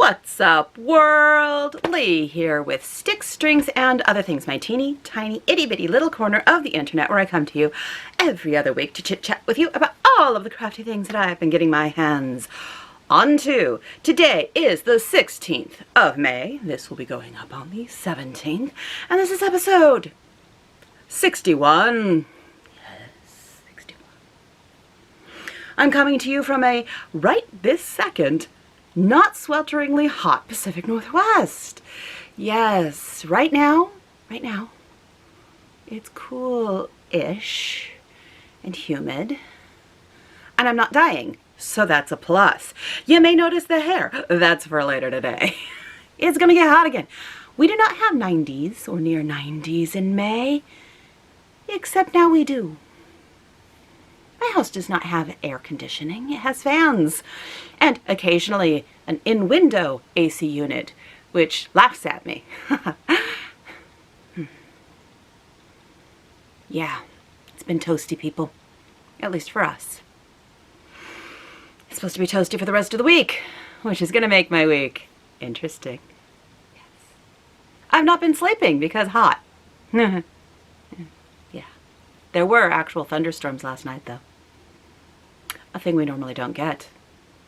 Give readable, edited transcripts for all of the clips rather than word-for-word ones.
What's up, world? Lee here with sticks, strings, and other things. My teeny, tiny, itty-bitty little corner of the internet where I come to you every other week to chit-chat with you about all of the crafty things that I've been getting my hands onto. Today is the 16th of May. This will be going up on the 17th. And this is episode 61. Yes, 61. I'm coming to you from a right this second not swelteringly hot Pacific Northwest. Yes, right now, it's cool-ish and humid, and I'm not dying, so that's a plus. You may notice the hair. That's for later today. It's gonna get hot again. We do not have 90s or near 90s in May, except now we do. My house does not have air conditioning. It has fans and occasionally an in-window AC unit, which laughs at me. Yeah, it's been toasty, people. At least for us. It's supposed to be toasty for the rest of the week, which is going to make my week interesting. Yes. I've not been sleeping because hot. Yeah. There were actual thunderstorms last night, though. A thing we normally don't get.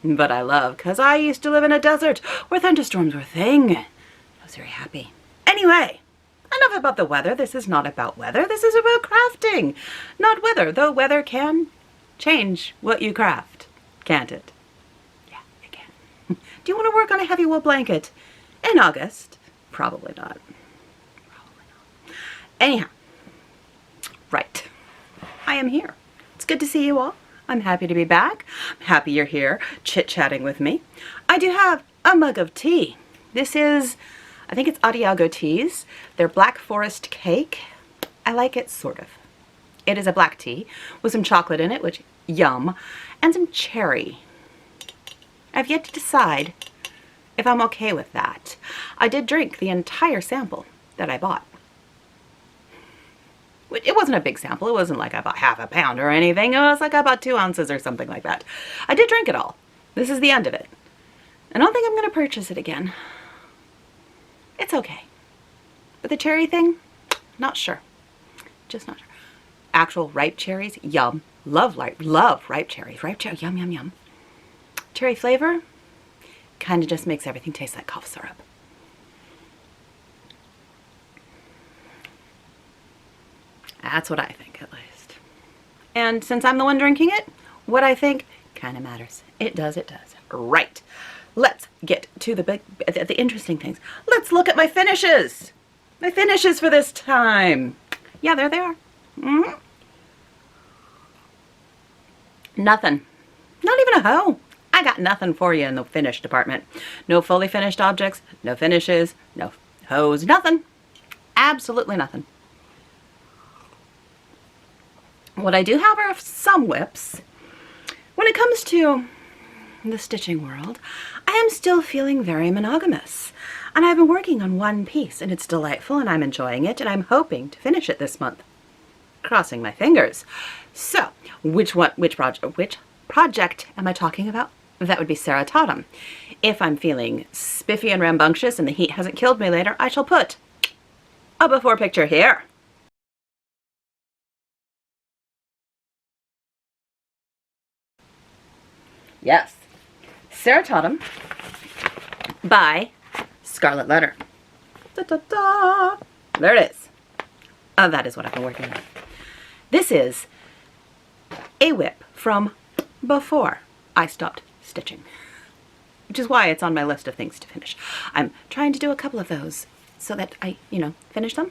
But I love, because I used to live in a desert where thunderstorms were a thing. I was very happy. Anyway, enough about the weather. This is not about weather. This is about crafting. Not weather, though weather can change what you craft. Can't it? Yeah, it can. Do you want to work on a heavy wool blanket in August? Probably not. Probably not. Anyhow, right. I am here. It's good to see you all. I'm happy to be back. I'm happy you're here chit-chatting with me. I do have a mug of tea. This is, I think it's Adiago teas. They're Black Forest cake. I like it, sort of. It is a black tea with some chocolate in it, which, yum, and some cherry. I've yet to decide if I'm okay with that. I did drink the entire sample that I bought. It wasn't a big sample. It wasn't like I bought half a pound or anything. It was like I bought 2 ounces or something like that. I did drink it all. This is the end of it. I don't think I'm going to purchase it again. It's okay. But the cherry thing, not sure. Just not sure. Actual ripe cherries, yum. Love ripe cherries. Ripe cherry, yum, yum, yum. Cherry flavor kind of just makes everything taste like cough syrup. That's what I think, at least. And since I'm the one drinking it, what I think kind of matters. It does, it does. Right. Let's get to the interesting things. Let's look at my finishes. My finishes for this time. Yeah, there they are. Mm-hmm. Nothing. Not even a hoe. I got nothing for you in the finish department. No fully finished objects, no finishes, no hoes, nothing. Absolutely nothing. What I do have are some whips. When it comes to the stitching world, I am still feeling very monogamous. And I've been working on one piece, and it's delightful, and I'm enjoying it, and I'm hoping to finish it this month. Crossing my fingers. So, which project am I talking about? That would be Seratatum. If I'm feeling spiffy and rambunctious and the heat hasn't killed me later, I shall put a before picture here. Yes, Seratatum by Scarlet Letter. Da-da-da. There it is. That is what I've been working on. This is a whip from before I stopped stitching, which is why it's on my list of things to finish. I'm trying to do a couple of those so that I, finish them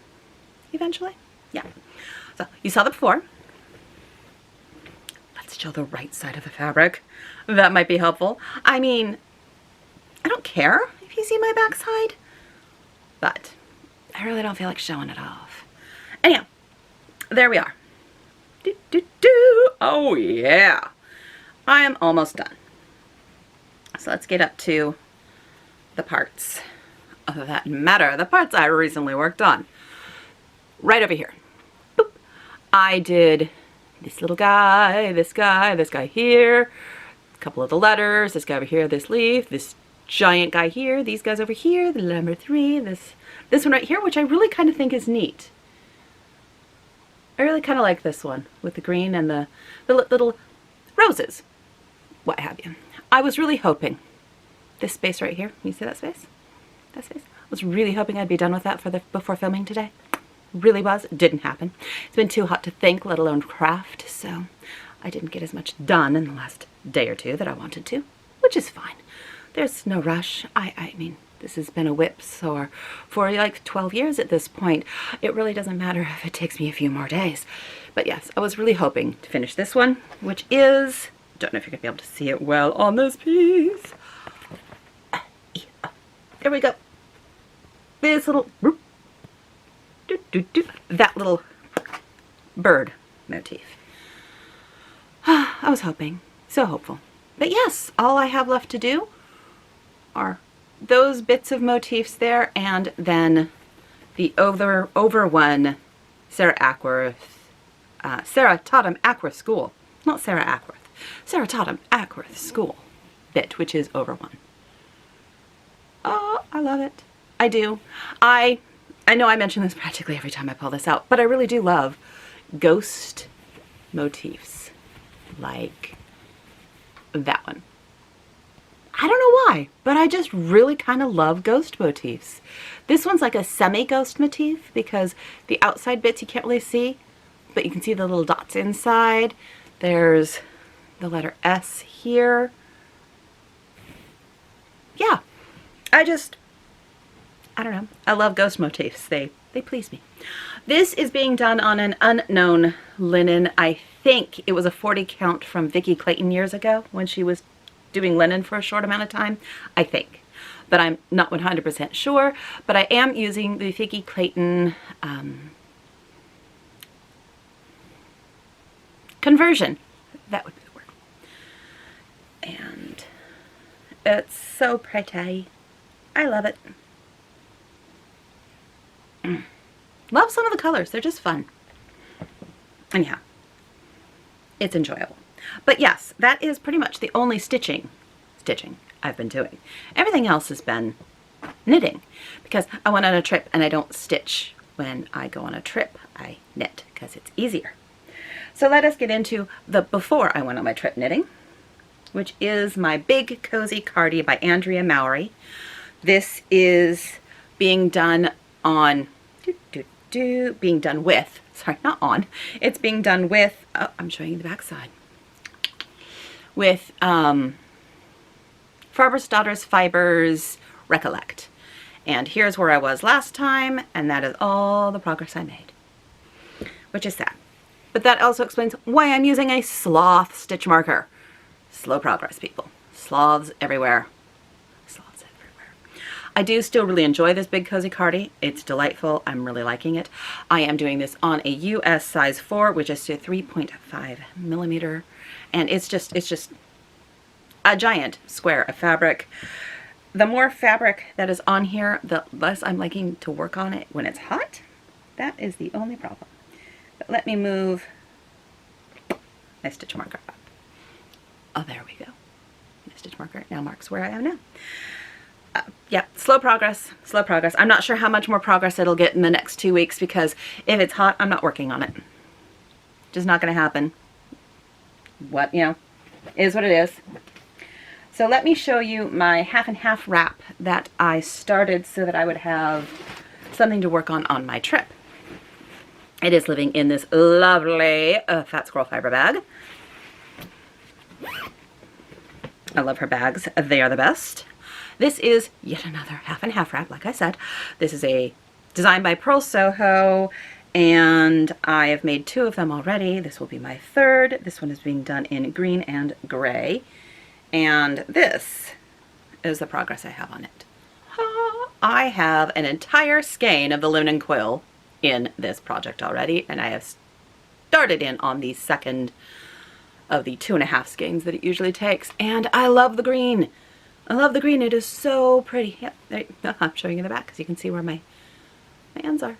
eventually. Yeah. So you saw the before. Let's show the right side of the fabric. That might be helpful. I mean, I don't care if you see my backside, but I really don't feel like showing it off. Anyhow, there we are. Oh yeah. I am almost done. So let's get up to the parts that matter. The parts I recently worked on. Right over here. Boop. I did this little guy, this guy here, a couple of the letters, this guy over here, this leaf, this giant guy here, these guys over here, the number 3, this one right here, which I really kind of think is neat. I really kind of like this one with the green and the little roses, what have you. I was really hoping this space right here, you see that space? That space? I was really hoping I'd be done with that before filming today. Really was. It didn't happen. It's been too hot to think, let alone craft, so I didn't get as much done in the last day or two that I wanted to, which is fine. There's no rush. I mean, this has been a whip for like 12 years at this point. It really doesn't matter if it takes me a few more days. But yes, I was really hoping to finish this one, which is, don't know if you're gonna be able to see it well on this piece. There we go. This little, that little bird motif. I was hoping, so hopeful. But yes, all I have left to do are those bits of motifs there, and then the over one Sarah Totham Ackworth School, not Sarah Ackworth, Sarah Totham Ackworth School bit, which is over one. Oh, I love it. I do. I know I mention this practically every time I pull this out, but I really do love ghost motifs like that one. I don't know why, but I just really kind of love ghost motifs. This one's like a semi-ghost motif because the outside bits you can't really see, but you can see the little dots inside. There's the letter S here. Yeah, I don't know. I love ghost motifs. They please me. This is being done on an unknown linen. I think it was a 40 count from Vicki Clayton years ago when she was doing linen for a short amount of time, I think. But I'm not 100% sure. But I am using the Vicki Clayton conversion. That would be the word. And it's so pretty. I love it. Love some of the colors. They're just fun. Anyhow, it's enjoyable. But yes, that is pretty much the only stitching I've been doing. Everything else has been knitting because I went on a trip and I don't stitch when I go on a trip. I knit because it's easier. So let us get into the before I went on my trip knitting, which is my Big Cozy Cardi by Andrea Mowry. This is being done on, being done with, sorry, not on, it's being done with, oh, I'm showing you the back side, with Farber's Daughters Fibers Recollect. And here's where I was last time, and that is all the progress I made, which is sad. But that also explains why I'm using a sloth stitch marker. Slow progress, people. Sloths everywhere. Sloths everywhere. I do still really enjoy this Big Cozy Cardi. It's delightful. I'm really liking it. I am doing this on a US size 4, which is a 3.5 millimeter. And it's just a giant square of fabric. The more fabric that is on here, the less I'm liking to work on it when it's hot. That is the only problem. But let me move my stitch marker up. Oh, there we go. My stitch marker now marks where I am now. Yeah, slow progress, slow progress. I'm not sure how much more progress it'll get in the next 2 weeks because if it's hot, I'm not working on it. Just not going to happen. What, you know, is what it is. So let me show you my half and half wrap that I started so that I would have something to work on my trip. It is living in this lovely Fat Squirrel fiber bag. I love her bags. They are the best. This is yet another half and half wrap, like I said. This is a design by Pearl Soho, and I have made 2 of them already. This will be my 3rd. This one is being done in green and gray. And this is the progress I have on it. I have an entire skein of the linen quill in this project already, and I have started in on the second of the 2.5 skeins that it usually takes, and I love the green. I love the green. It is so pretty. Yep, there, I'm showing you the back because you can see where my hands are.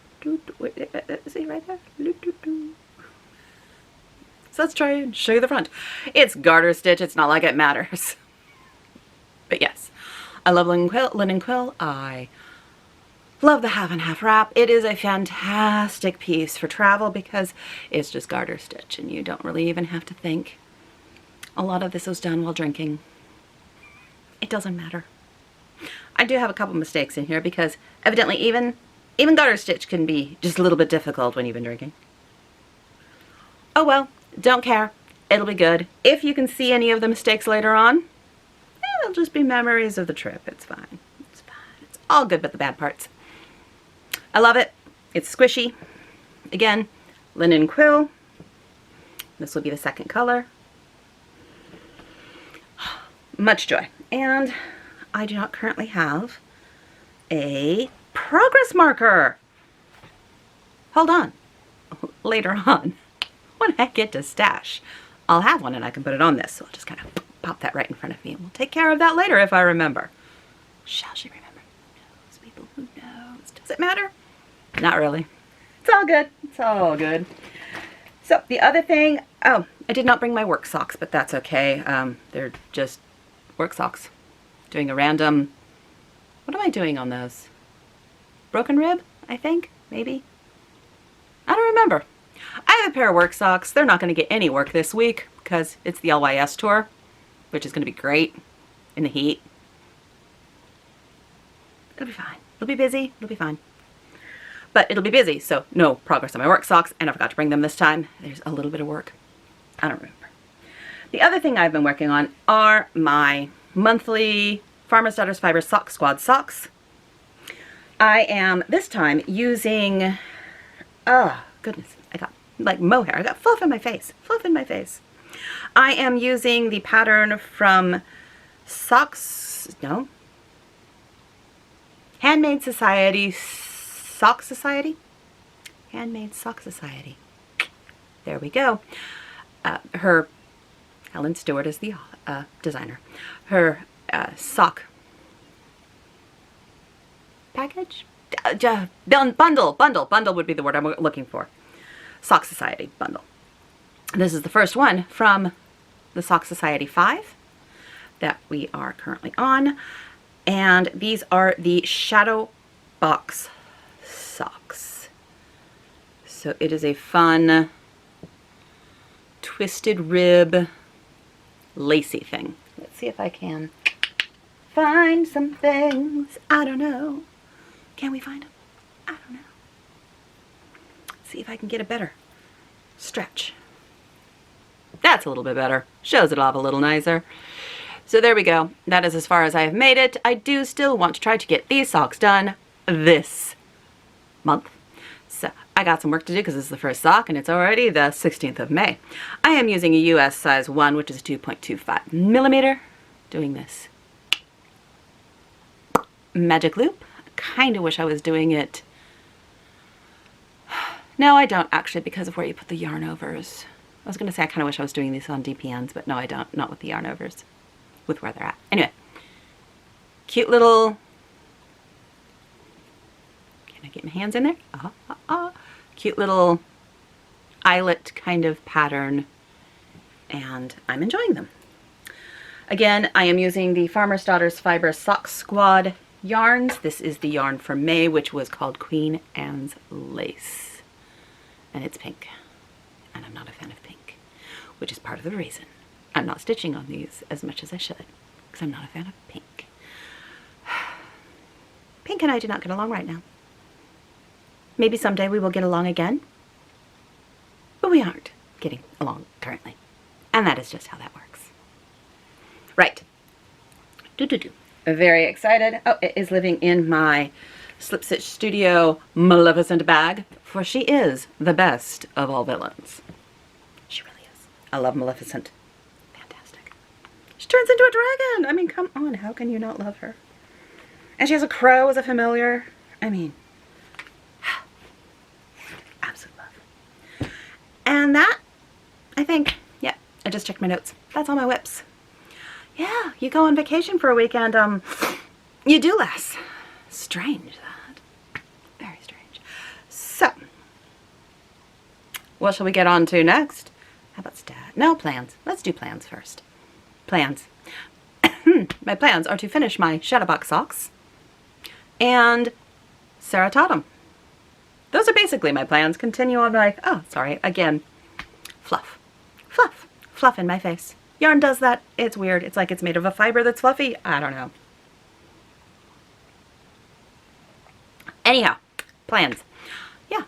See right there? So let's try and show you the front. It's garter stitch. It's not like it matters. But yes, I love linen quill. I love the half and half wrap. It is a fantastic piece for travel because it's just garter stitch and you don't really even have to think. A lot of this was done while drinking. It doesn't matter. I do have a couple mistakes in here because evidently even garter stitch can be just a little bit difficult when you've been drinking. Oh well, don't care. It'll be good. If you can see any of the mistakes later on, it'll just be memories of the trip. It's fine. It's fine. It's all good but the bad parts. I love it. It's squishy. Again, linen quill. This will be the second color. Much joy. And I do not currently have a progress marker. Hold on. Later on, when I get to stash, I'll have one and I can put it on this. So I'll just kind of pop that right in front of me. We'll take care of that later if I remember. Shall she remember? Who knows? People, who knows? Does it matter? Not really. It's all good. It's all good. So the other thing, oh, I did not bring my work socks, but that's okay. They're just work socks. Doing a random, what am I doing on those? Broken rib, I think, maybe. I don't remember. I have a pair of work socks. They're not going to get any work this week because it's the LYS tour, which is going to be great in the heat. It'll be fine. It'll be busy. It'll be fine. But it'll be busy, so no progress on my work socks, and I forgot to bring them this time. There's a little bit of work. I don't remember. The other thing I've been working on are my monthly Farmer's Daughters Fiber Sock Squad socks. I am this time using, oh goodness, I got like mohair. I got fluff in my face. Fluff in my face. I am using the pattern from Handmade Society Sock Society? Handmade Sock Society. There we go. Helen Stewart is the designer. Her sock package? Bundle would be the word I'm looking for. Sock Society bundle. This is the first one from the Sock Society 5 that we are currently on. And these are the Shadow Box socks. So it is a fun twisted rib lacy thing. Let's see if I can find some things. I don't know. Can we find them? I don't know. Let's see if I can get a better stretch. That's a little bit better. Shows it off a little nicer. So there we go. That is as far as I have made it. I do still want to try to get these socks done this month. So I got some work to do because this is the first sock and it's already the 16th of May. I am using a US size 1, which is 2.25 millimeter. Doing this magic loop. I kind of wish I was doing it. No, I don't actually, because of where you put the yarn overs. I was going to say I kind of wish I was doing these on DPNs, but no, I don't. Not with the yarn overs. With where they're at. Anyway, cute little, can I get my hands in there? Cute little eyelet kind of pattern, and I'm enjoying them. Again, I am using the Farmer's Daughters Fiber Sock Squad yarns. This is the yarn for May, which was called Queen Anne's Lace, and it's pink, and I'm not a fan of pink, which is part of the reason I'm not stitching on these as much as I should, because I'm not a fan of pink. Pink and I do not get along right now. Maybe someday we will get along again, but we aren't getting along currently. And that is just how that works. Right. Very excited. Oh, it is living in my Slip Stitch Studio Maleficent bag, for she is the best of all villains. She really is. I love Maleficent. She turns into a dragon. I mean, come on. How can you not love her? And she has a crow as a familiar. I mean, absolute love. And that, I think, yeah, I just checked my notes. That's all my whips. Yeah, you go on vacation for a weekend, you do less. Strange, that. Very strange. So, what shall we get on to next? How about stat? No, plans. Let's do plans first. Plans. my plans are to finish my Shadowbox socks and Ceratotum. Those are basically my plans. Continue on my, oh, sorry, again, fluff. Fluff. Fluff in my face. Yarn does that. It's weird. It's like it's made of a fiber that's fluffy. I don't know. Anyhow, plans. Yeah.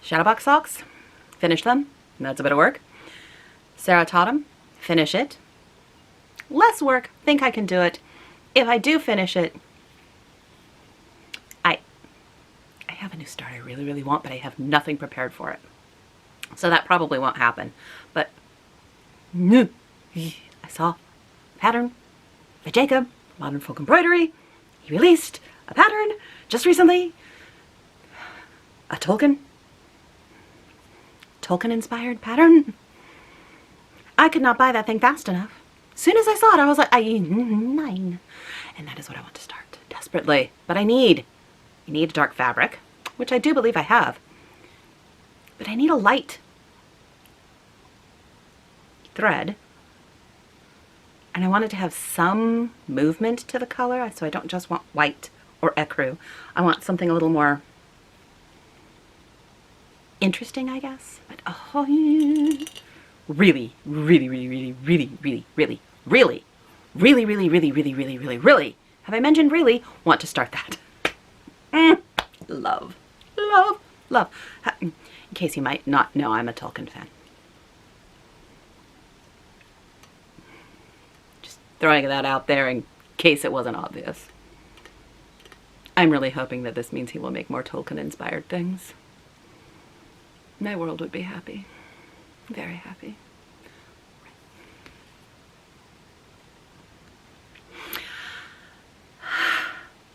Shadowbox socks. Finish them. That's a bit of work. Ceratotum. Finish it. Less work. Think I can do it. If I do finish it, I have a new start I really, really want, but I have nothing prepared for it. So that probably won't happen. But I saw a pattern by Jacob, Modern Folk Embroidery. He released a pattern just recently. A Tolkien-inspired pattern. I could not buy that thing fast enough. As soon as I saw it, I was like, nine. And that is what I want to start desperately. But I need a dark fabric, which I do believe I have. But I need a light thread. And I want it to have some movement to the color, so I don't just want white or ecru. I want something a little more interesting, I guess. But oh, really, have I mentioned really want to start that. Love. In case you might not know, I'm a Tolkien fan. Just throwing that out there in case it wasn't obvious. I'm really hoping that this means he will make more Tolkien-inspired things. My world would be happy. Very happy.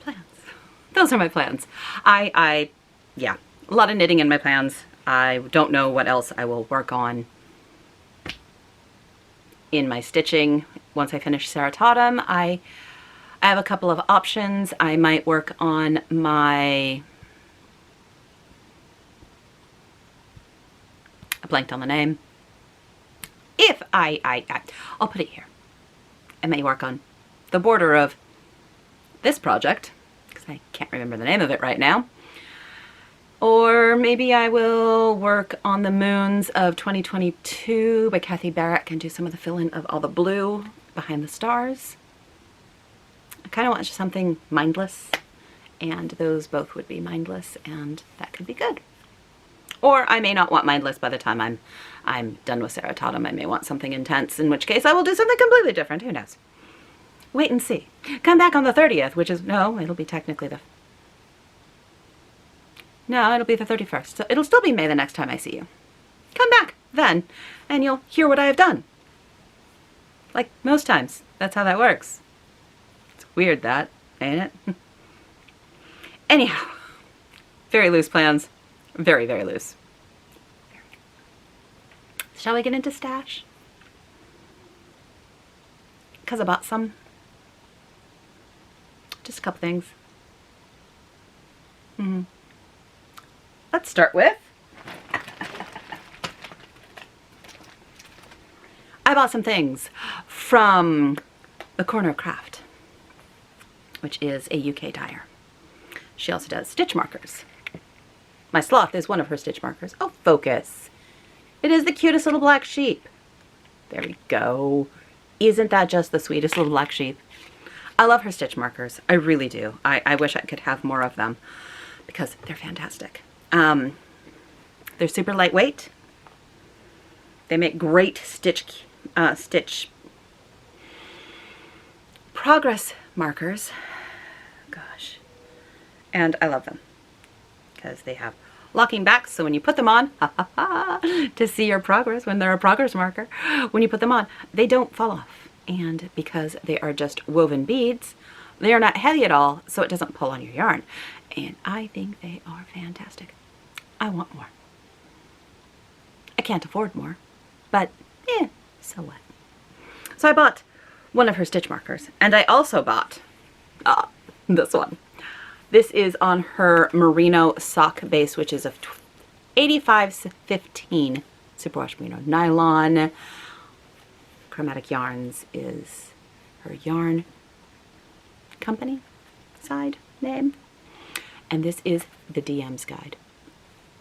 Plans. Those are my plans. Yeah, a lot of knitting in my plans. I don't know what else I will work on in my stitching once I finish Ceratotum. I have a couple of options. I might work on my, I blanked on the name. If I'll put it here. I may work on the border of this project, because I can't remember the name of it right now. Or maybe I will work on the Moons of 2022 by Kathy Barrett and do some of the fill-in of all the blue behind the stars. I kind of want something mindless, and those both would be mindless, and that could be good. Or I may not want mindless by the time I'm done with Ceratotum. I may want something intense, in which case I will do something completely different. Who knows? Wait and see. Come back on the 30th, which is, no, it'll be technically the, no, it'll be the 31st. So it'll still be May the next time I see you. Come back then, and you'll hear what I have done. Like most times. That's how that works. It's weird that, ain't it? Anyhow, very loose plans. Very, very loose. Shall we get into stash? Because I bought some. Just a couple things. Let's start with, I bought some things from the Corner of Craft, which is a UK dyer. She also does stitch markers. My sloth is one of her stitch markers. Oh, focus. It is the cutest little black sheep. There we go. Isn't that just the sweetest little black sheep? I love her stitch markers. I really do. I wish I could have more of them because they're fantastic. They're super lightweight. They make great stitch progress markers. Gosh. And I love them because they have locking backs, so when you put them on, to see your progress, when they're a progress marker, when you put them on, they don't fall off. And because they are just woven beads, they are not heavy at all, so it doesn't pull on your yarn. And I think they are fantastic. I want more. I can't afford more, but so what? So I bought one of her stitch markers, and I also bought this one. This is on her merino sock base, which is a 8515 superwash merino nylon. Chromatic Yarns is her yarn. company side name. And this is the DM's Guide.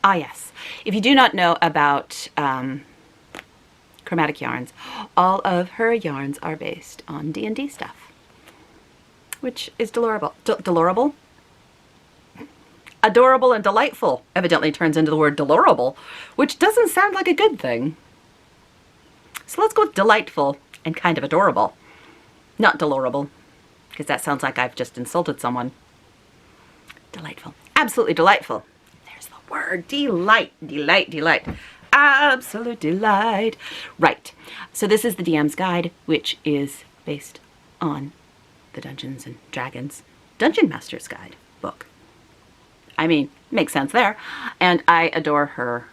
Ah, yes. If you do not know about chromatic yarns, all of her yarns are based on D&D stuff, which is Delorable. Delorable? Adorable and delightful evidently turns into the word Delorable, which doesn't sound like a good thing. So let's go with delightful and kind of adorable. Not Delorable, because that sounds like I've just insulted someone. Delightful. Absolutely delightful. There's the word. Delight. Delight. Delight. Absolute delight. Right. So this is the DM's Guide, which is based on the Dungeons and Dragons Dungeon Master's Guide book. I mean, makes sense there. And I adore her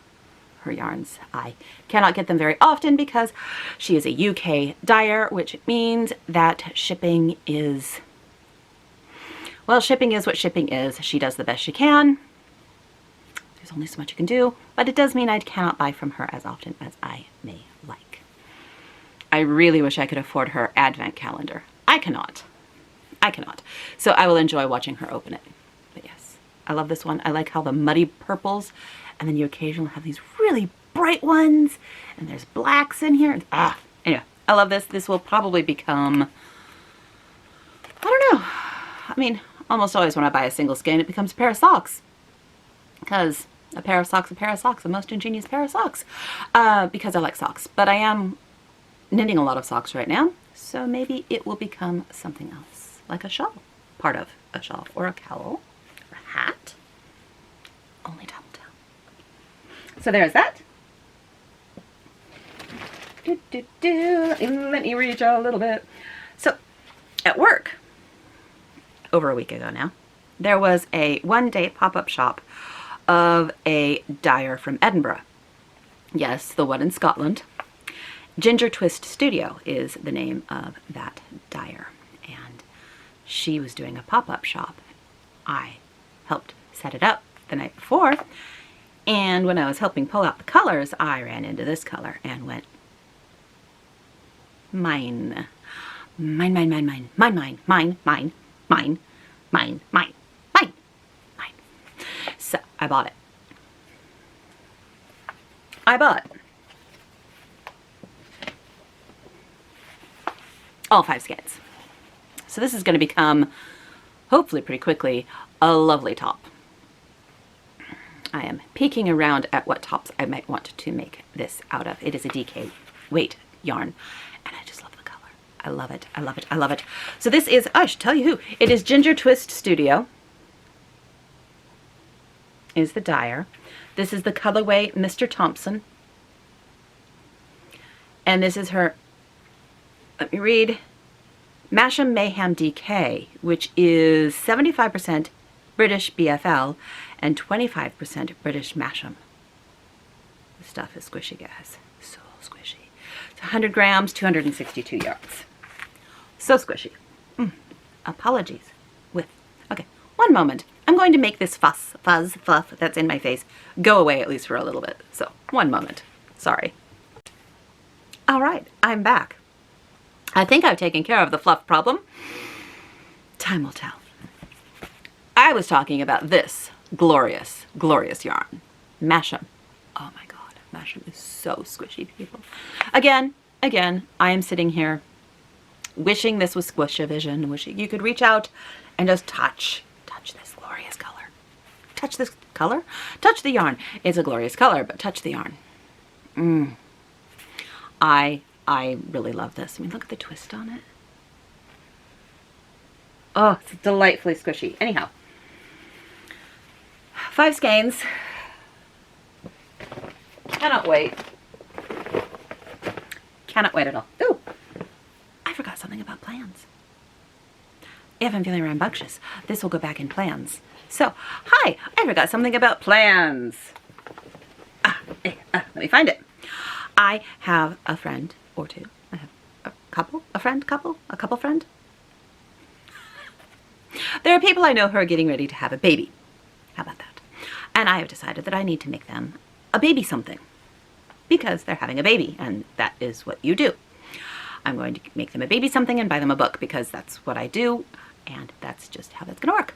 yarns. I cannot get them very often because she is a UK dyer, which means that shipping is, well, shipping is what shipping is. She does the best she can. There's only so much you can do, but it does mean I cannot buy from her as often as I may like. I really wish I could afford her advent calendar. I cannot. I cannot. So I will enjoy watching her open it. But yes, I love this one. I like how the muddy purples, and then you occasionally have these really bright ones, and there's blacks in here. Anyway, I love this. This will probably become, I don't know. I mean, almost always when I buy a single skein, it becomes a pair of socks. Because a pair of socks, a most ingenious pair of socks. Because I like socks. But I am knitting a lot of socks right now, so maybe it will become something else. Like a shawl. Part of a shawl. Or a cowl. Or a hat. Only time will tell. So there's that. Let me reach out a little bit. So, at work, over a week ago now, there was a one-day pop-up shop of a dyer from Edinburgh. Yes, the one in Scotland. Ginger Twist Studio is the name of that dyer. And she was doing a pop-up shop. I helped set it up the night before. And when I was helping pull out the colors, I ran into this color and went, mine. Mine, mine, mine, mine, mine, mine, mine, mine, mine, mine, mine, mine, mine. So I bought it. I bought all 5 skeins. So this is going to become, hopefully pretty quickly, a lovely top. I am peeking around at what tops I might want to make this out of. It is a DK weight yarn, and I just love the color. I love it. I love it. I love it. So this is, I should tell you who. It is Ginger Twist Studio. Is the dyer. This is the colorway Mr. Thompson. And this is her, let me read, Masham Mayhem DK, which is 75% British BFL and 25% British Masham. This stuff is squishy, guys. So squishy. It's 100 grams, 262 yards. So squishy. Apologies. Okay, one moment. I'm going to make this fuzz that's in my face go away at least for a little bit. So, one moment. Sorry. All right, I'm back. I think I've taken care of the fluff problem. Time will tell. I was talking about this glorious, glorious yarn. Masham. Oh my God, Masham is so squishy, people. Again, I am sitting here wishing this was Squish-A-Vision, wishing you could reach out and just touch this glorious color. Touch this color? Touch the yarn. It's a glorious color, but touch the yarn. I really love this. I mean, look at the twist on it. Oh, it's delightfully squishy. Anyhow, 5 skeins. Cannot wait. Cannot wait at all. Ooh, I forgot something about plans. If I'm feeling rambunctious, this will go back in plans. So, hi, I forgot something about plans. Let me find it. I have a friend or two. I have a couple, a friend, couple, a couple friend. There are people I know who are getting ready to have a baby. How about that? And I have decided that I need to make them a baby something because they're having a baby, and that is what you do. I'm going to make them a baby something and buy them a book because that's what I do. and that's just how that's gonna work.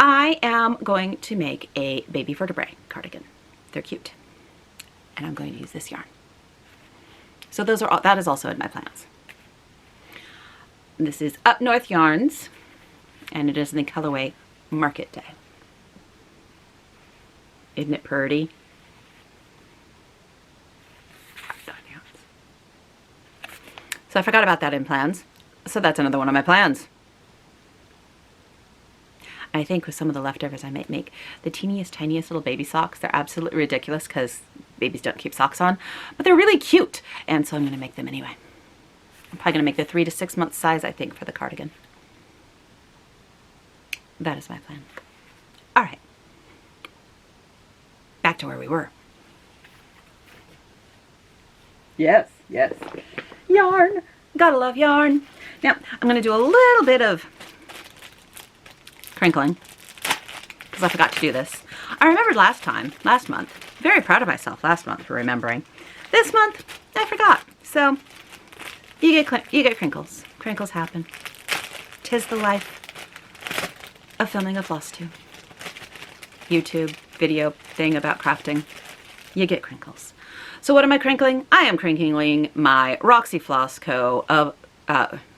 I am going to make a baby vertebrae cardigan. They're cute. And I'm going to use this yarn. So those are all, that is also in my plans. This is Up North Yarns, and it is in the colorway Market Day. Isn't it pretty? So I forgot about that in plans. So that's another one of my plans. I think with some of the leftovers I might make the teeniest, tiniest little baby socks. They're absolutely ridiculous because babies don't keep socks on, but they're really cute. And so I'm going to make them anyway. I'm probably going to make the 3 to 6 month size, I think, for the cardigan. That is my plan. All right. Back to where we were. Yes, yes. Yarn. Gotta love yarn. Now, I'm going to do a little bit of crinkling because I forgot to do this. I remembered last month, very proud of myself last month for remembering. This month, I forgot. So, you get crinkles. Crinkles happen. 'Tis the life of filming a floss tube. YouTube video thing about crafting. You get crinkles. So what am I crinkling? I am crinkling my Roxy Floss Co. of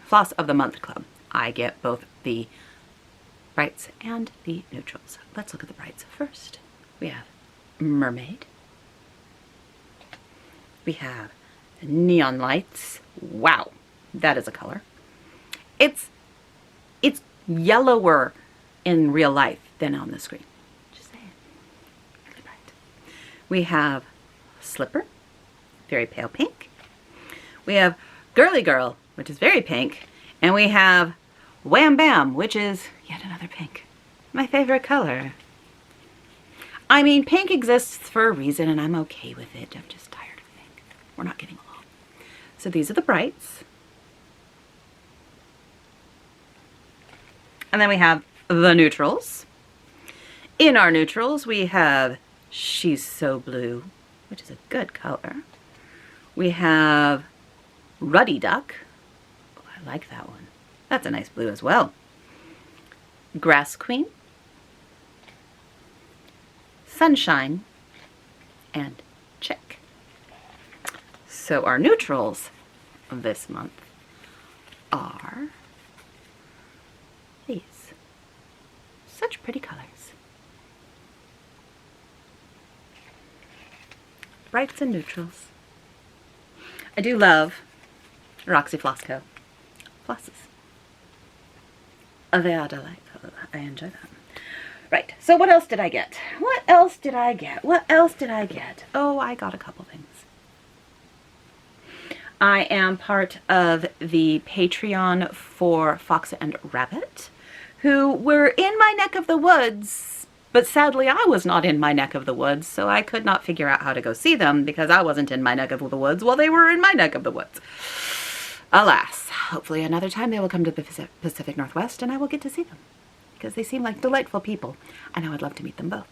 Floss of the Month Club. I get both the brights and the neutrals. Let's look at the brights first. We have Mermaid. We have Neon Lights. Wow, that is a color. It's yellower in real life than on the screen. Just saying. Really bright. We have Slipper, very pale pink. We have Girly Girl, which is very pink. And we have Wham Bam, which is yet another pink. My favorite color. I mean, pink exists for a reason, and I'm okay with it. I'm just tired of pink. We're not getting along. So these are the brights. And then we have the neutrals. In our neutrals, we have She's So Blue, which is a good color. We have Ruddy Duck. Oh, I like that one. That's a nice blue as well. Grass Queen. Sunshine. And Chick. So our neutrals this month are these. Such pretty colors. Brights and neutrals. I do love Roxy Floss Co. Flosses. They are delightful. I enjoy them. Right, so what else did I get? What else did I get? What else did I get? Oh, I got a couple things. I am part of the Patreon for Fox and Rabbit, who were in my neck of the woods, but sadly I was not in my neck of the woods, so I could not figure out how to go see them because I wasn't in my neck of the woods while they were in my neck of the woods. Alas, hopefully another time they will come to the Pacific Northwest and I will get to see them because they seem like delightful people and I would love to meet them both.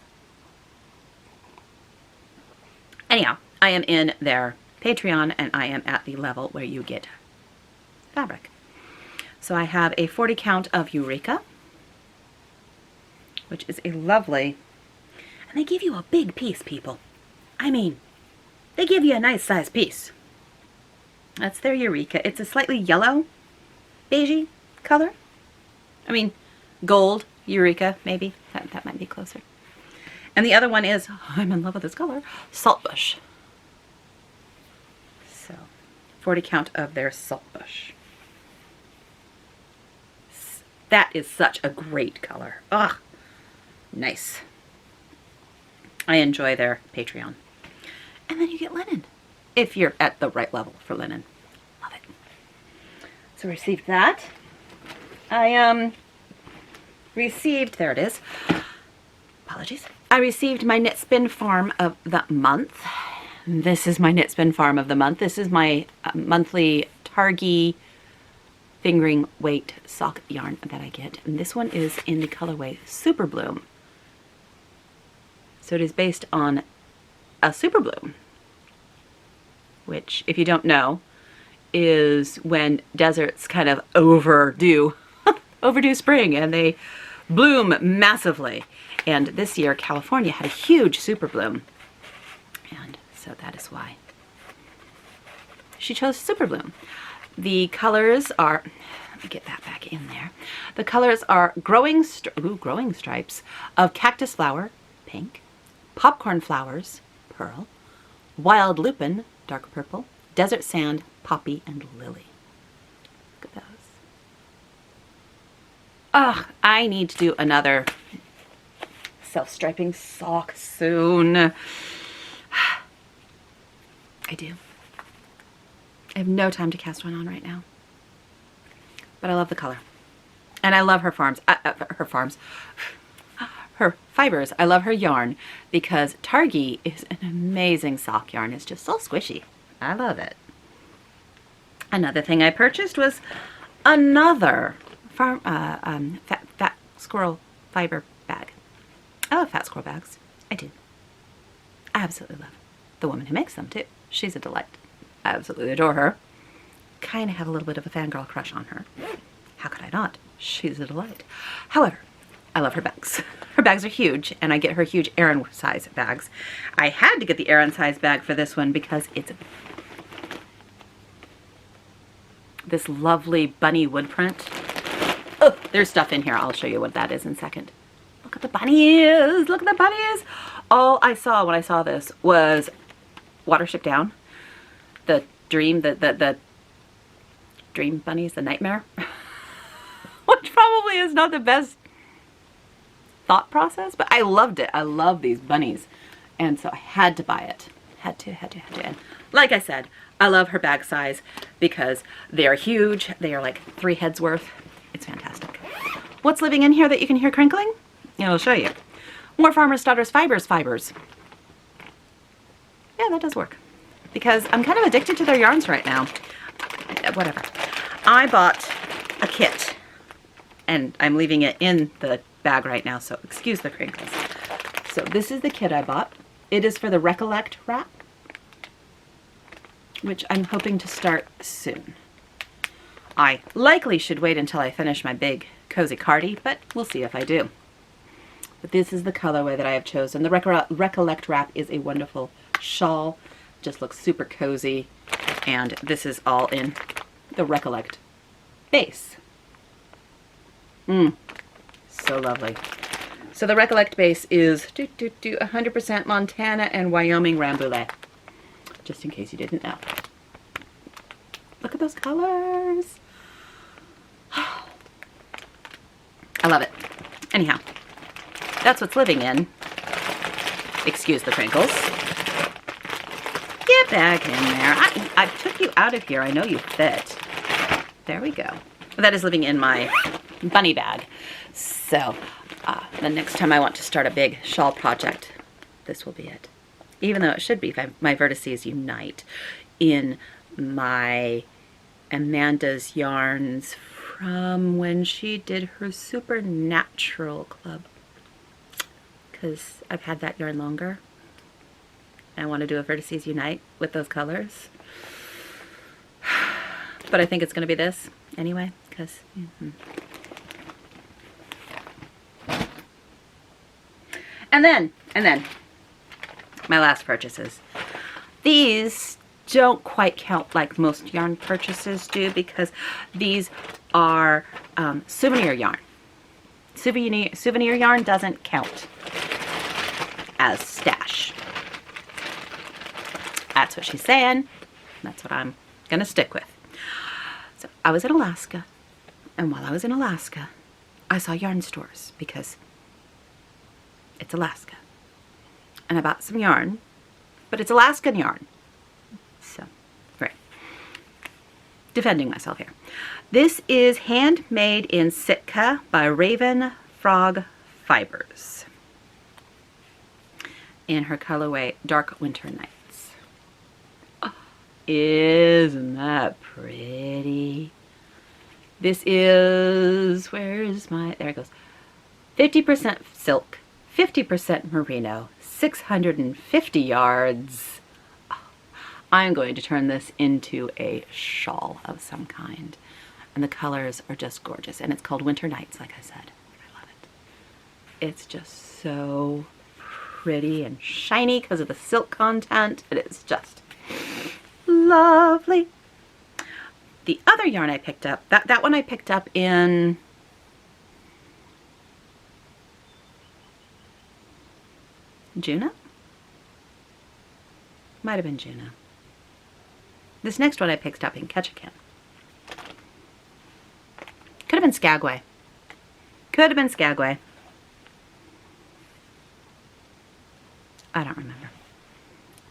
Anyhow, I am in their Patreon and I am at the level where you get fabric. So I have a 40 count of Eureka, which is a lovely, and they give you a big piece, people. I mean, they give you a nice size piece. That's their Eureka. It's a slightly yellow, beigey color. I mean, gold Eureka, maybe. That might be closer. And the other one is, oh, I'm in love with this color, Saltbush. So, 40 count of their Saltbush. That is such a great color. Ugh, nice. I enjoy their Patreon. And then you get linen, if you're at the right level for linen. Love it. So received that. I received, there it is. Apologies. I received my Knit Spin Farm of the month. This is my Knit Spin Farm of the month. This is my monthly Targhee fingering weight sock yarn that I get. And this one is in the colorway Super Bloom. So it is based on a Super Bloom, which, if you don't know, is when deserts kind of overdo overdue spring, and they bloom massively. And this year, California had a huge super bloom. And so that is why she chose super bloom. The colors are, let me get that back in there. The colors are growing stripes of cactus flower, pink, popcorn flowers, pearl, wild lupin, dark purple, desert sand, poppy, and lily. Look at those. Ugh, I need to do another self-striping sock soon. I do. I have no time to cast one on right now. But I love the color. And I love her her fibers. I love her yarn because Targhee is an amazing sock yarn. It's just so squishy. I love it. Another thing I purchased was another fat squirrel fiber bag. I love fat squirrel bags. I do. I absolutely love the woman who makes them too. She's a delight. I absolutely adore her. Kind of have a little bit of a fangirl crush on her. How could I not? She's a delight. However, I love her bags. Her bags are huge, and I get her huge Aran size bags. I had to get the Aran size bag for this one because it's this lovely bunny wood print. Oh, there's stuff in here. I'll show you what that is in a second. Look at the bunnies. Look at the bunnies. All I saw when I saw this was Watership Down, the dream, the dream bunnies, the nightmare, which probably is not the best thought process, but I loved it. I love these bunnies, and so I had to buy it. Had to. And like I said, I love her bag size because they are huge. They are like 3 heads worth. It's fantastic. What's living in here that you can hear crinkling? Yeah, I'll show you. More Farmer's Daughter's fibers. Yeah, that does work. Because I'm kind of addicted to their yarns right now. Whatever. I bought a kit. And I'm leaving it in the bag right now, so excuse the crinkles. So this is the kit I bought. It is for the Recollect wrap, which I'm hoping to start soon. I likely should wait until I finish my big cozy cardi, but we'll see if I do. But this is the colorway that I have chosen. The Recollect wrap is a wonderful shawl. Just looks super cozy. And this is all in the Recollect base. So lovely. So the Recollect base is 100% Montana and Wyoming Rambouillet. Just in case you didn't know. Look at those colors. I love it. Anyhow, that's what's living in. Excuse the crinkles. Get back in there. I took you out of here. I know you fit. There we go. That is living in my bunny bag. So the next time I want to start a big shawl project, this will be it. Even though it should be my vertices unite in my Amanda's yarns from when she did her Supernatural Club. Because I've had that yarn longer. I want to do a vertices unite with those colors. But I think it's going to be this anyway, because And then my last purchases. These don't quite count like most yarn purchases do because these are souvenir yarn. Souvenir yarn doesn't count as stash. That's what she's saying. That's what I'm gonna stick with. So I was in Alaska, and while I was in Alaska, I saw yarn stores because it's Alaska. And I bought some yarn, but it's Alaskan yarn. So, right. Defending myself here. This is handmade in Sitka by Raven Frog Fibers. In her colorway, Dark Winter Nights. Oh, isn't that pretty? This is, where is my, there it goes. 50% silk, 50% merino, 650 yards. Oh, I'm going to turn this into a shawl of some kind. and the colors are just gorgeous. And it's called Winter Nights, like I said. I love it. It's just so pretty and shiny because of the silk content. It is just lovely. The other yarn I picked up, that one I picked up in Juneau? Might have been Juneau. This next one I picked up in Ketchikan. Could have been Skagway. Could have been Skagway. I don't remember.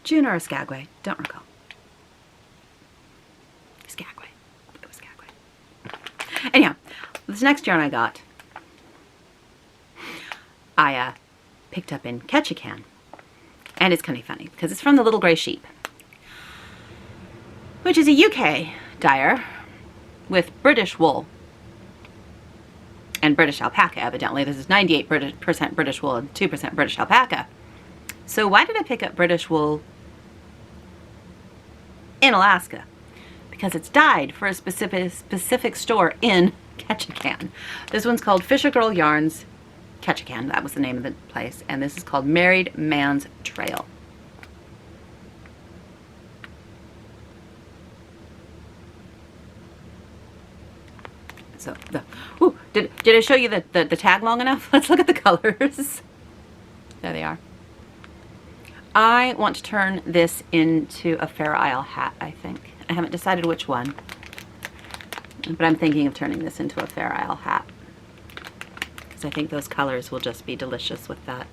Juneau or Skagway, don't recall. Skagway. It was Skagway. Anyhow, this next yarn I got, I picked up in Ketchikan. And it's kind of funny because it's from the Little Grey Sheep, which is a UK dyer with British wool and British alpaca, evidently. This is 98% British wool and 2% British alpaca. So why did I pick up British wool in Alaska? Because it's dyed for a specific store in Ketchikan. This one's called Fisher Girl Yarns Ketchikan. That was the name of the place. And this is called Married Man's Trail. So, did I show you the tag long enough? Let's look at the colors. There they are. I want to turn this into a Fair Isle hat, I think. I haven't decided which one, but I'm thinking of turning this into a Fair Isle hat because I think those colors will just be delicious with that.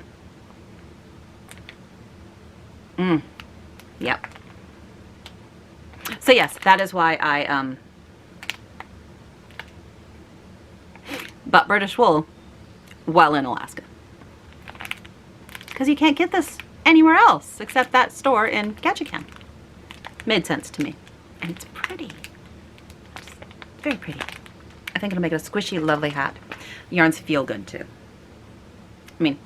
Yep. So yes, that is why I bought British wool while in Alaska, because you can't get this anywhere else except that store in Ketchikan. Made sense to me. And it's pretty. It's very pretty. I think it'll make a squishy, lovely hat. The yarns feel good too. I mean,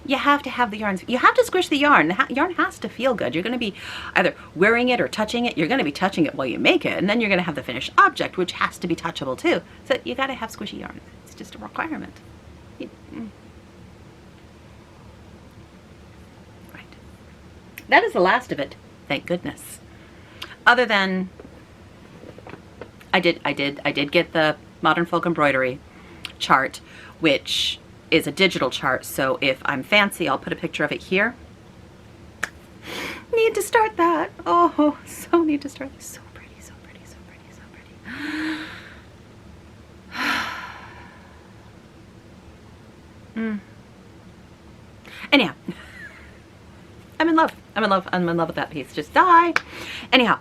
you have to have the yarns. You have to squish the yarn. The yarn has to feel good. You're going to be either wearing it or touching it. You're going to be touching it while you make it. And then you're going to have the finished object, which has to be touchable too. So you got to have squishy yarn. It's just a requirement. That is the last of it, thank goodness. Other than I did get the Modern Folk Embroidery chart, which is a digital chart, so if I'm fancy, I'll put a picture of it here. Need to start that. Oh, so need to start. So pretty, so pretty, so pretty, so pretty. Anyhow. I'm in love. I'm in love. I'm in love with that piece. Just die. Anyhow,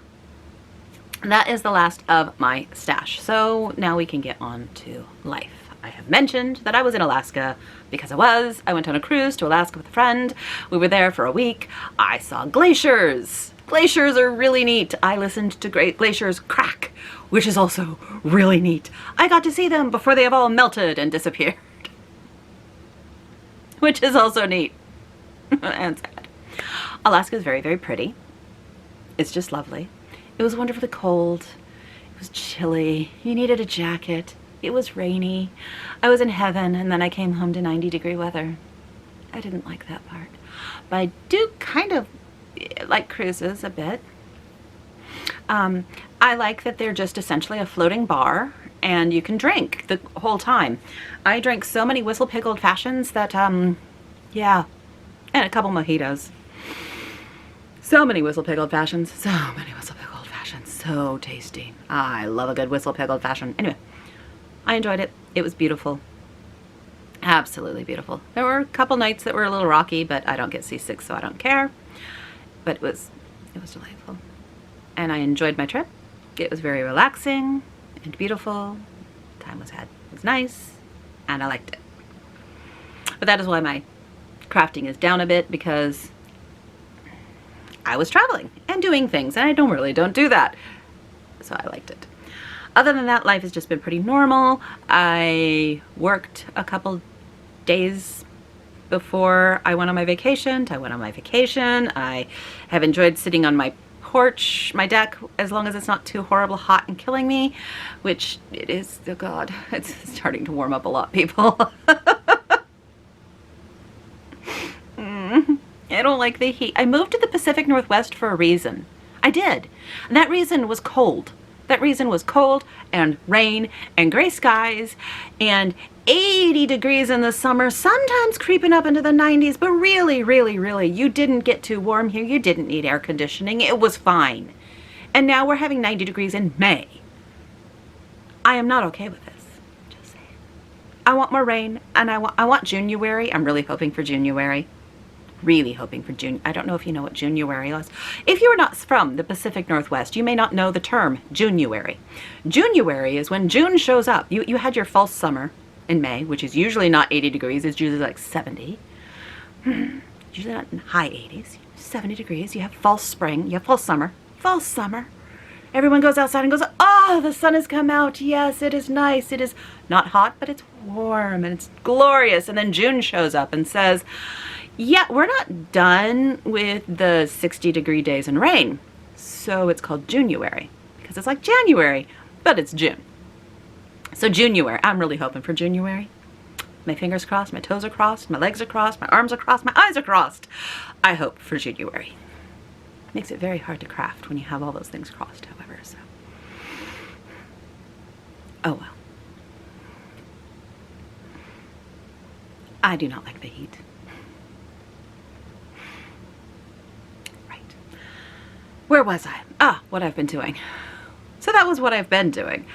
that is the last of my stash. So now we can get on to life. I have mentioned that I was in Alaska because I went on a cruise to Alaska with a friend. We were there for a week. I saw glaciers. Glaciers are really neat. I listened to great glaciers crack, which is also really neat. I got to see them before they have all melted and disappeared, which is also neat and sad. Alaska is very, very pretty. It's just lovely. It was wonderfully cold. It was chilly. You needed a jacket. It was rainy. I was in heaven, and then I came home to 90-degree weather. I didn't like that part. But I do kind of like cruises a bit. I like that they're just essentially a floating bar, and you can drink the whole time. I drank so many Whistle Pig Old Fashions that, yeah, and a couple mojitos. So many Whistle Pig Old Fashions. So many Whistle Pig Old Fashions. So tasty. I love a good Whistle Pig Old Fashioned. Anyway, I enjoyed it. It was beautiful. Absolutely beautiful. There were a couple nights that were a little rocky, but I don't get seasick, so I don't care. But it was delightful. And I enjoyed my trip. It was very relaxing and beautiful. Time was nice, and I liked it. But that is why my crafting is down a bit, because I was traveling and doing things, and I don't do that. So I liked it. Other than that, life has just been pretty normal. I worked a couple days before I went on my vacation. I have enjoyed sitting on my porch, my deck, as long as it's not too horrible hot and killing me, which it is. Oh God, it's starting to warm up a lot, people. I don't like the heat. I moved to the Pacific Northwest for a reason. I did. And that reason was cold. That reason was cold and rain and gray skies and 80 degrees in the summer, sometimes creeping up into the 90s, but really, really, really, you didn't get too warm here. You didn't need air conditioning. It was fine. And now we're having 90 degrees in May. I am not okay with this. Just saying. I want more rain, and I want January. I'm really hoping for January. Really hoping for June. I don't know if you know what January is. If you are not from the Pacific Northwest, you may not know the term January. January is when June shows up. You had your false summer in May, which is usually not 80 degrees. It's usually like 70. Usually not in high 80s. 70 degrees. You have false spring. You have false summer. False summer. Everyone goes outside and goes, oh, the sun has come out. Yes, it is nice. It is not hot, but it's warm and it's glorious. And then June shows up and says, yeah, we're not done with the 60-degree days and rain. So it's called January because it's like January, but it's June. So January, I'm really hoping for January. My fingers crossed, my toes are crossed, my legs are crossed, my arms are crossed, my eyes are crossed. I hope for January. Makes it very hard to craft when you have all those things crossed, however, so. Oh well. I do not like the heat. Right. Where was I? Ah, what I've been doing. So that was what I've been doing.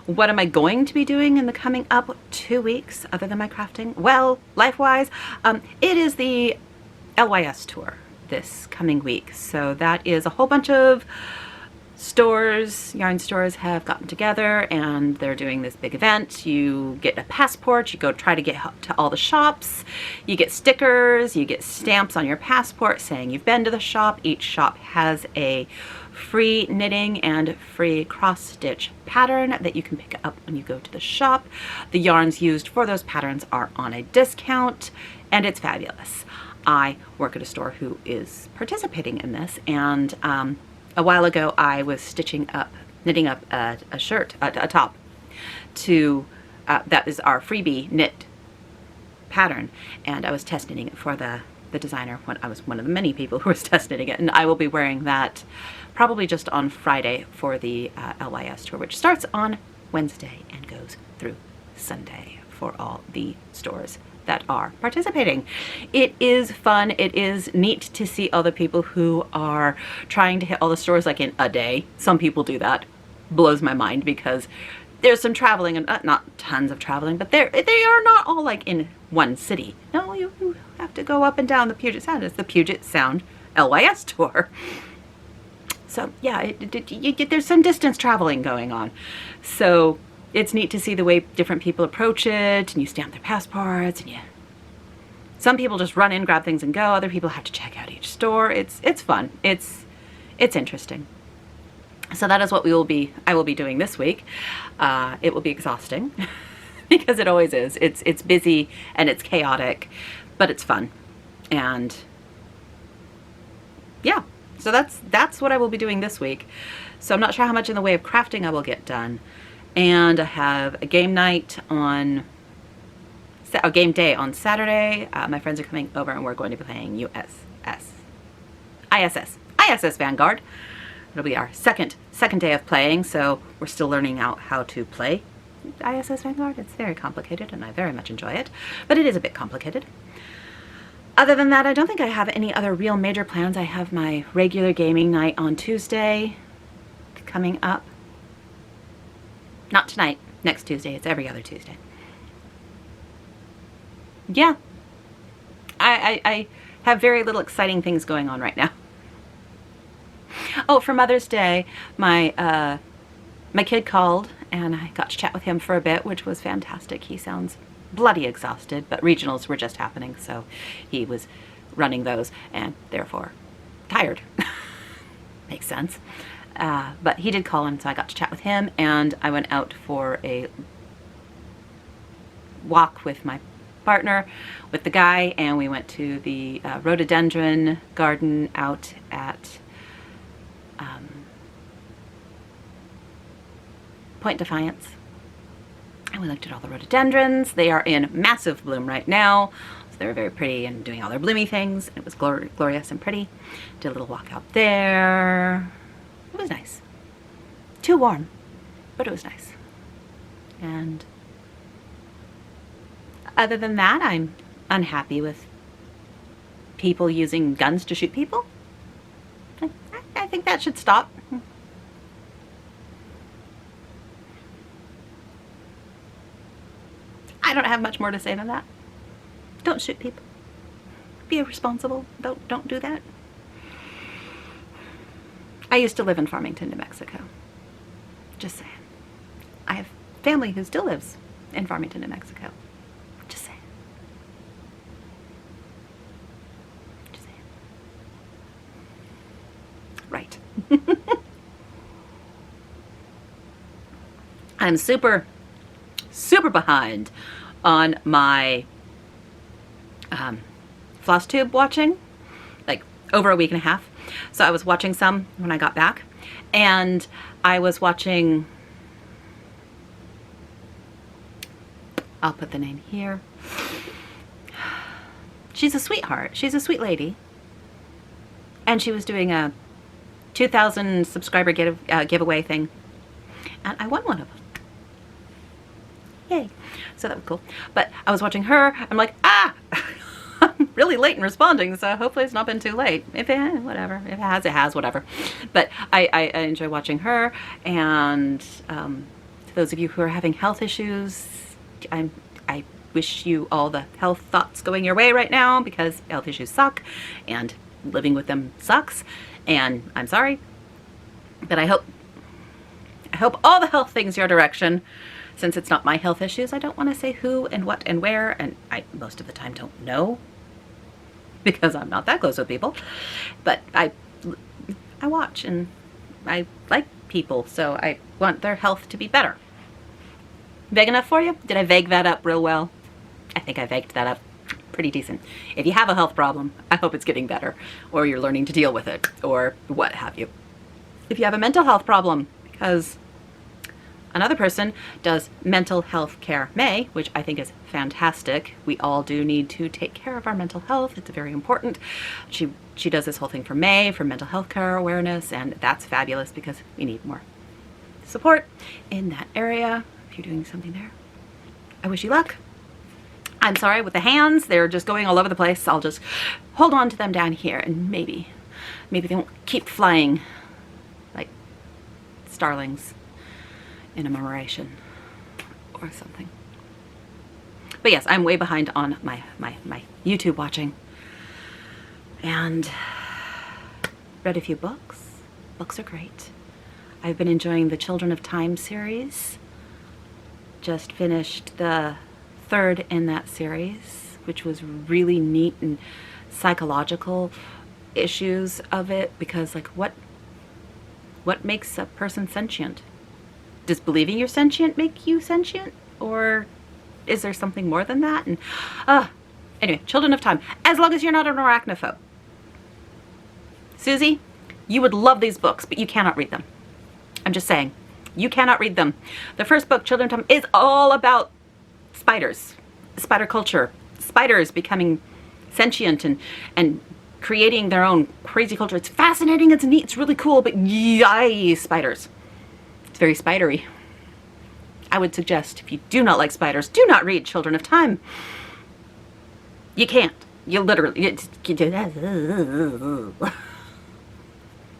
What am I going to be doing in the coming up 2 weeks other than my crafting? Well, life-wise, it is the LYS tour this coming week. So that is a whole bunch of stores, yarn stores have gotten together and they're doing this big event. You get a passport, you go try to get to all the shops, you get stickers, you get stamps on your passport saying you've been to the shop. Each shop has a free knitting and free cross stitch pattern that you can pick up when you go to the shop. The yarns used for those patterns are on a discount and it's fabulous. I work at a store who is participating in this, and a while ago I was knitting up a shirt, a top to that is our freebie knit pattern, and I was test knitting it for the designer. I was one of the many people who was test knitting it, and I will be wearing that probably just on Friday for the LYS tour, which starts on Wednesday and goes through Sunday for all the stores that are participating. It is fun. It is neat to see all the people who are trying to hit all the stores like in a day. Some people do that. Blows my mind because there's some traveling, and not tons of traveling, but they are not all like in one city. No, you have to go up and down the Puget Sound. It's the Puget Sound LYS tour. So yeah, there's some distance traveling going on. So it's neat to see the way different people approach it, and you stamp their passports, and some people just run in, grab things and go. Other people have to check out each store. It's fun. It's interesting. So that is what I will be doing this week. It will be exhausting because it always is. It's busy and it's chaotic, but it's fun. And yeah, so that's what I will be doing this week. So I'm not sure how much in the way of crafting I will get done. And I have a game night on, a game day on Saturday. My friends are coming over and we're going to be playing ISS Vanguard. It'll be our second day of playing, so we're still learning out how to play ISS Vanguard. It's very complicated and I very much enjoy it, but it is a bit complicated. Other than that, I don't think I have any other real major plans. I have my regular gaming night on Tuesday coming up. Not tonight, next Tuesday. It's every other Tuesday. Yeah. I have very little exciting things going on right now. Oh, for Mother's Day, my kid called and I got to chat with him for a bit, which was fantastic. He sounds bloody exhausted, but regionals were just happening, so he was running those and therefore tired. Makes sense. But he did call in, so I got to chat with him, and I went out for a walk with my partner, with the guy, and we went to the rhododendron garden out at Point Defiance. And we looked at all the rhododendrons. They are in massive bloom right now. So they're very pretty and doing all their bloomy things. It was glorious and pretty. Did a little walk out there. It was nice. Too warm, but it was nice. And other than that, I'm unhappy with people using guns to shoot people. I think that should stop. I don't have much more to say than that. Don't shoot people. Be responsible. Don't do that. I used to live in Farmington, New Mexico. Just saying. I have family who still lives in Farmington, New Mexico. Just saying. Just saying. Right. I'm super behind on my floss tube watching, like over a week and a half. So I was watching some when I got back, and I was watching, I'll put the name here. She's a sweetheart. She's a sweet lady. And she was doing a 2,000 subscriber giveaway thing. And I won one of them. Yay. So that was cool. But I was watching her. I'm like, I'm really late in responding, so hopefully it's not been too late. If it, whatever. If it has, whatever. But I enjoy watching her. And to those of you who are having health issues, I wish you all the health thoughts going your way right now, because health issues suck and living with them sucks. And I'm sorry. But I hope all the health things your direction. Since it's not my health issues, I don't want to say who and what and where, and I most of the time don't know because I'm not that close with people. But I watch and I like people, so I want their health to be better. Vague enough for you? Did I vague that up real well? I think I vagued that up pretty decent. If you have a health problem, I hope it's getting better, or you're learning to deal with it, or what have you. If you have a mental health problem, because another person does mental health care, May, which I think is fantastic. We all do need to take care of our mental health. It's very important. She does this whole thing for May, for mental health care awareness, and that's fabulous because we need more support in that area. If you're doing something there, I wish you luck. I'm sorry with the hands. They're just going all over the place. I'll just hold on to them down here, and maybe they won't keep flying like starlings in a commemoration or something. But yes, I'm way behind on my YouTube watching, and read a few books. Books are great. I've been enjoying the Children of Time series. Just finished the third in that series, which was really neat, and psychological issues of it, because like what makes a person sentient? Does believing you're sentient make you sentient? Or is there something more than that? And anyway, Children of Time. As long as you're not an arachnophobe. Susie, you would love these books, but you cannot read them. I'm just saying. You cannot read them. The first book, Children of Time, is all about spiders. Spider culture. Spiders becoming sentient and creating their own crazy culture. It's fascinating, it's neat, it's really cool, but yay, spiders. It's very spidery. I would suggest, if you do not like spiders, do not read Children of Time. You can't. You literally... It's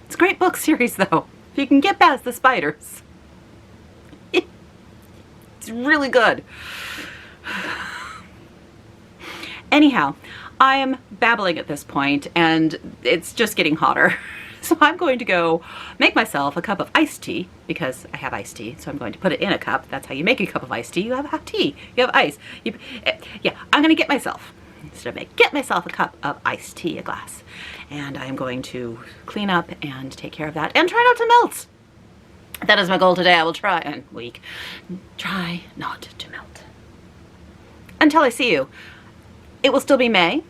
a great book series, though. If you can get past the spiders. It's really good. Anyhow, I am babbling at this point, and it's just getting hotter. So I'm going to go make myself a cup of iced tea, because I have iced tea, so I'm going to put it in a cup. That's how you make a cup of iced tea. You have tea. You have ice. Yeah, I'm going to get myself, get myself a cup of iced tea, a glass. And I am going to clean up and take care of that and try not to melt. That is my goal today. I will try, and try not to melt. Until I see you. It will still be May.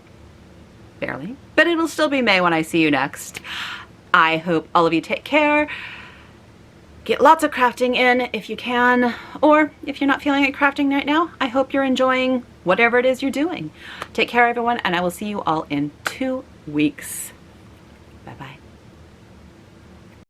Barely. But it will still be May when I see you next. I hope all of you take care. Get lots of crafting in if you can, or if you're not feeling like crafting right now, I hope you're enjoying whatever it is you're doing. Take care, everyone, and I will see you all in 2 weeks.